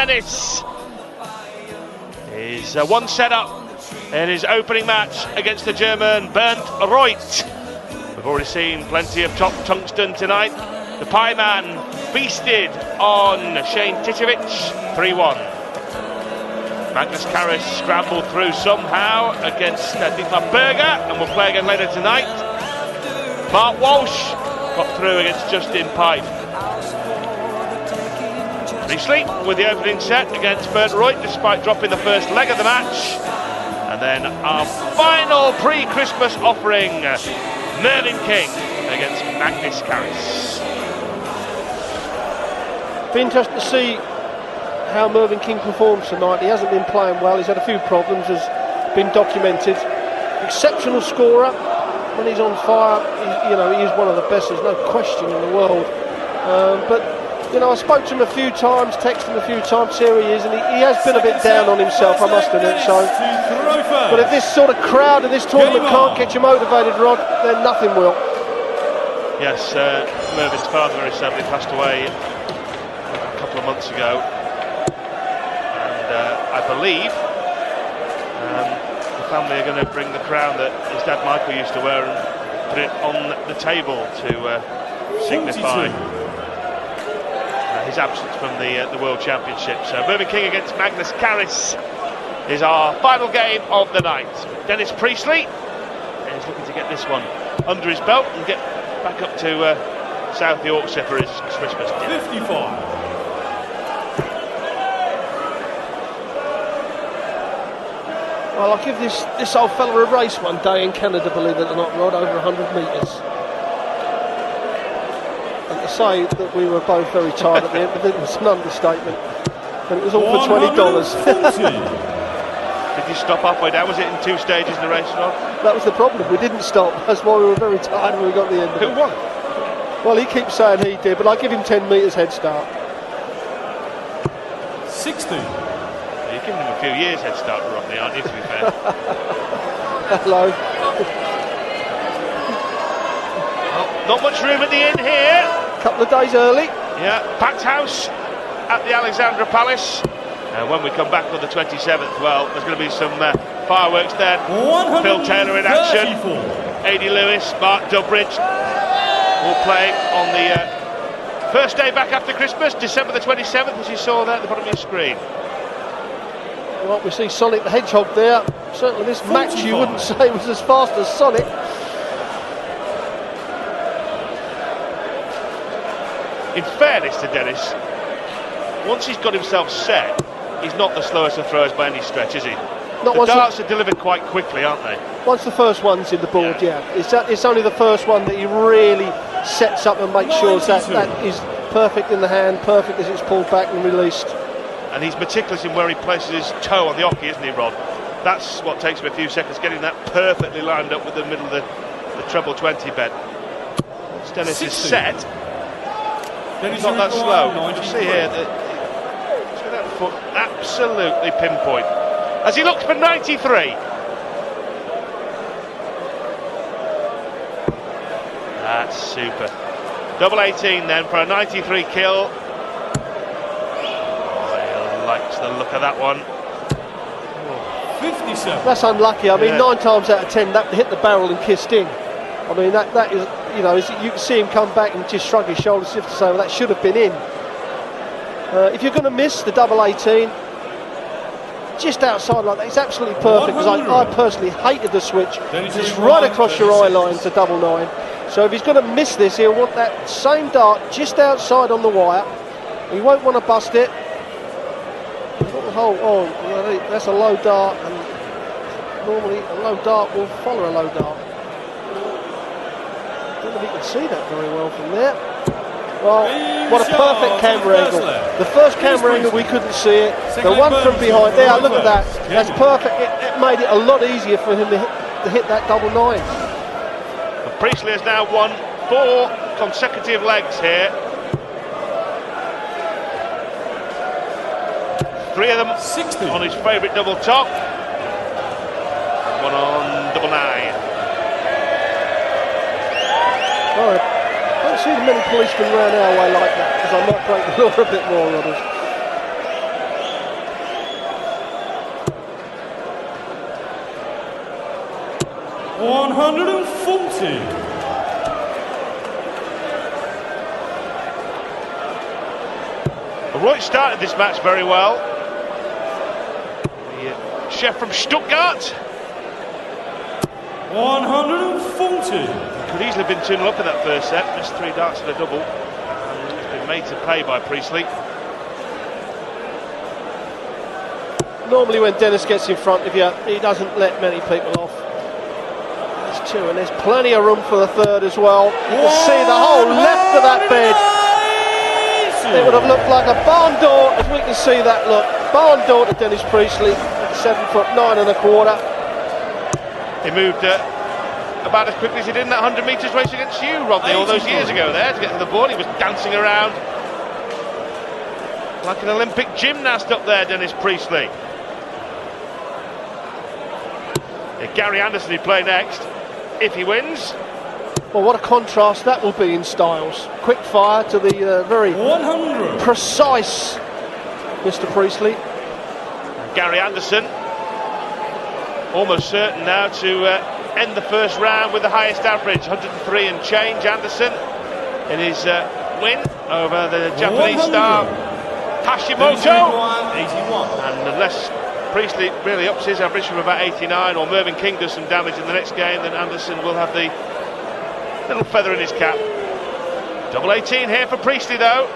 Dennis is one set up in his opening match against the German Bernd Roith. We've already seen plenty of top tungsten tonight. The Pie Man feasted on Shane Titovic, 3-1. Magnus Karras scrambled through somehow against Dietmar Berger, and will play again later tonight. Mark Walsh got through against Justin Pipe. Priestley with the opening set against Bernd Roith, despite dropping the first leg of the match. And then our final pre-Christmas offering, Mervyn King against Magnus Karras. Be interested to see how Mervyn King performs tonight. He hasn't been playing well, he's had a few problems, has been documented. Exceptional scorer. When he's on fire, he is one of the best, there's no question in the world. But I spoke to him a few times, texted him a few times, here he is, and he has been a bit down on himself, I must admit. So, but if this sort of crowd in this tournament can't get you motivated, Rod, then nothing will. Yes, Mervyn's father very sadly passed away a couple of months ago, and I believe the family are going to bring the crown that his dad Michael used to wear and put it on the table to signify his absence from the World Championship. So Mervyn King against Magnus Karras is our final game of the night. Dennis Priestley is looking to get this one under his belt and get back up to South Yorkshire for his Christmas dinner. 55. Well, I'll give this old fella a race one day in Canada, believe it or not, Rod, over 100 metres. And to say that we were both very tired at the end, but it was an understatement. And it was all for $20. Did you stop halfway down? Was it in two stages in the race, Rod? That was the problem, we didn't stop. That's why we were very tired when we got the end of it. Who won? Well, he keeps saying he did, but I give him 10 metres head start. 60. You're giving him a few years head start, Rodney, aren't you, to be fair? Hello. Well, not much room at the inn here. A couple of days early. Yeah, packed house at the Alexandra Palace. And when we come back on the 27th, well, there's going to be some fireworks then. Phil Taylor in action. Adi Lewis, Mark Durbridge all playing on the first day back after Christmas, December the 27th, as you saw there at the bottom of your screen. Well, we see Sonic the Hedgehog there. Certainly this match you wouldn't say was as fast as Sonic. In fairness to Dennis, once he's got himself set, he's not the slowest of throwers by any stretch, is he? Not the darts are delivered quite quickly, aren't they? Once the first one's in the board, yeah. It's only the first one that he really sets up and makes sure that is perfect in the hand, perfect as it's pulled back and released. And he's meticulous in where he places his toe on the hockey, isn't he, Rod? That's what takes him a few seconds, getting that perfectly lined up with the middle of the treble 20 bed. Once Dennis is set, he's not that slow. You see here that foot absolutely pinpoint as he looks for 93. That's super. Double 18 then for a 93 kill. Likes the look of that one. 57. That's unlucky. I mean, 9 times out of 10 that hit the barrel and kissed in. I mean, that is, you can see him come back and just shrug his shoulders as if to say, well, that should have been in. If you're going to miss the double 18, just outside like that, it's absolutely perfect, because I personally hated the switch. It's right across your eye line to double 9. So if he's going to miss this, he'll want that same dart just outside on the wire. He won't want to bust it. Oh, that's a low dart, and normally a low dart will follow a low dart. I don't know if you can see that very well from there. Well, what a perfect camera angle. The first camera angle we couldn't see it. The one from behind there, look at that. That's perfect. It made it a lot easier for him to hit that double 9. And Priestley has now won 4 consecutive legs here. 3 of them 60 on his favourite double top, and 1 on double 9. Right. I don't see many policemen around our way like that, because I might break the law a bit more, Rodders. 140. Roith started this match very well. The chef from Stuttgart. 140. Could easily have been 2-0 up in that first set. Just 3 darts and a double. And it's been made to pay by Priestley. Normally when Dennis gets in front of you, he doesn't let many people off. There's 2 and there's plenty of room for the third as well. You can see the whole left of that bed. It would have looked like a barn door, as we can see that look. Barn door to Dennis Priestley at 7'9½". He moved about as quickly as he did in that 100 metres race against you, Rodney, all those years ago there to get to the board. He was dancing around like an Olympic gymnast up there, Dennis Priestley. Yeah, Gary Anderson he'd play next if he wins. Well, what a contrast that will be in styles. Quick fire to the very 100. precise Mr. Priestley. And Gary Anderson almost certain now to end the first round with the highest average, 103 and change. Anderson in his win over the Japanese 100. star Hashimoto. 81. And unless Priestley really ups his average from about 89 or Mervyn King does some damage in the next game, then Anderson will have the little feather in his cap. Double 18 here for Priestley though.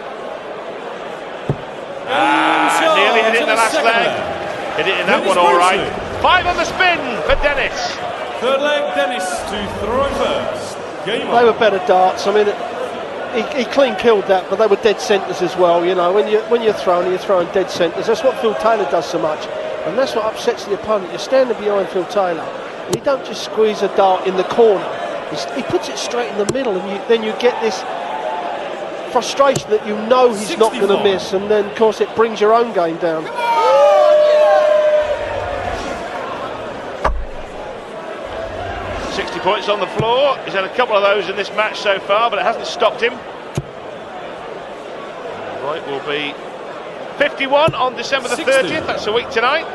Nearly hit it in the last leg. Hit it in that one all right. 5 on the spin for Dennis. Third leg, Dennis to throw first. Game They were better darts. I mean, he clean killed that, but they were dead centres as well. You know, when you're throwing dead centres. That's what Phil Taylor does so much, and that's what upsets the opponent. You're standing behind Phil Taylor, and he don't just squeeze a dart in the corner. He puts it straight in the middle, and then you get this frustration that you know he's 64. not going to miss, and then of course it brings your own game down. Oh, 60 points on the floor. He's had a couple of those in this match so far, but it hasn't stopped him. Right, will be 51 on December the 30th. That's a week tonight.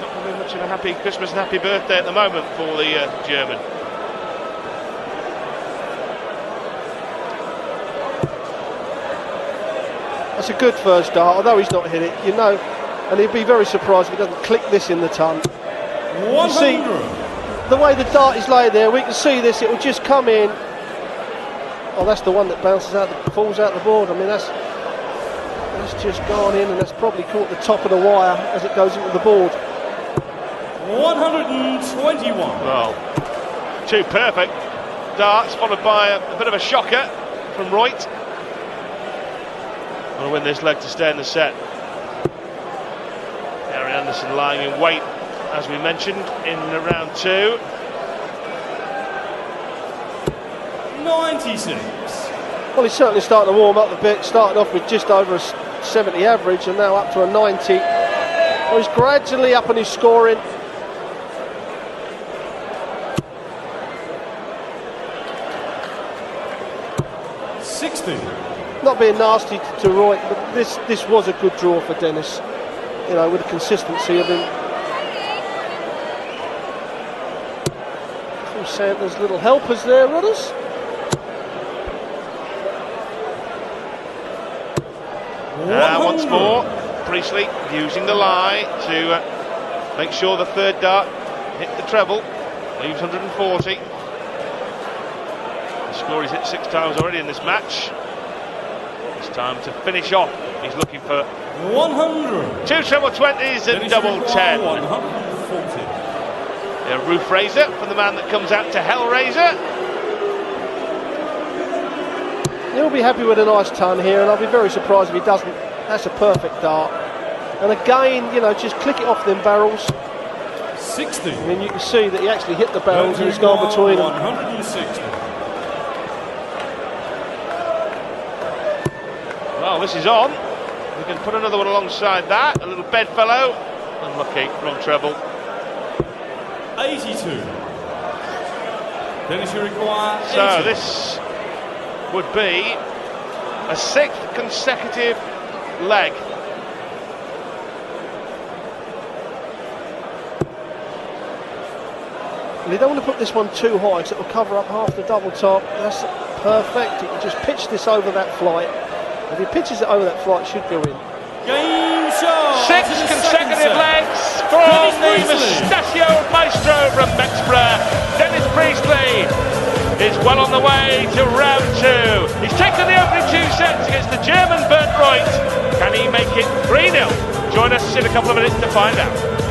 Not very much of a happy Christmas and happy birthday at the moment for the German. That's a good first dart, although he's not hit it, you know, and he'd be very surprised if he doesn't click this in the ton. 100. You see, the way the dart is laid there, we can see this, it will just come in. Oh, that's the one that bounces out, falls out the board. I mean, that's just gone in, and that's probably caught the top of the wire as it goes into the board. 121. Well, 2 perfect darts, followed by a bit of a shocker from Roith. Want to win this leg to stay in the set. Gary Anderson lying in wait, as we mentioned, in round 2. 96. Well, he's certainly starting to warm up a bit, starting off with just over a 70 average and now up to a 90. Well, he's gradually upping his scoring. Not being nasty to Roith, but this was a good draw for Dennis, you know, with the consistency of him. From Santa's little helpers there, Rudders. Once more, Priestley using the lie to make sure the third dart hit the treble, leaves 140. The score he's hit 6 times already in this match. It's time to finish off. He's looking for 100. 2 treble 20s and double 10. 140. A roof raiser from the man that comes out to Hellraiser. He'll be happy with a nice ton here, and I'll be very surprised if he doesn't. That's a perfect dart. And again, you know, just click it off them barrels. 60. I mean, you can see that he actually hit the barrels and it's gone between them. 160. Well, this is on. We can put another one alongside that. A little bedfellow. Unlucky, wrong treble. 82. Dennis, you require 80. So this would be a 6th consecutive leg. And you don't want to put this one too high because it will cover up half the double top. That's perfect. You can just pitch this over that flight. If he pitches it over that flight, it should go in. Game shot. 6 consecutive legs from the Mustachio Maestro from Mexborough. Dennis Priestley is well on the way to round 2. He's taken the opening 2 sets against the German Bernd Roith. Can he make it 3-0? Join us in a couple of minutes to find out.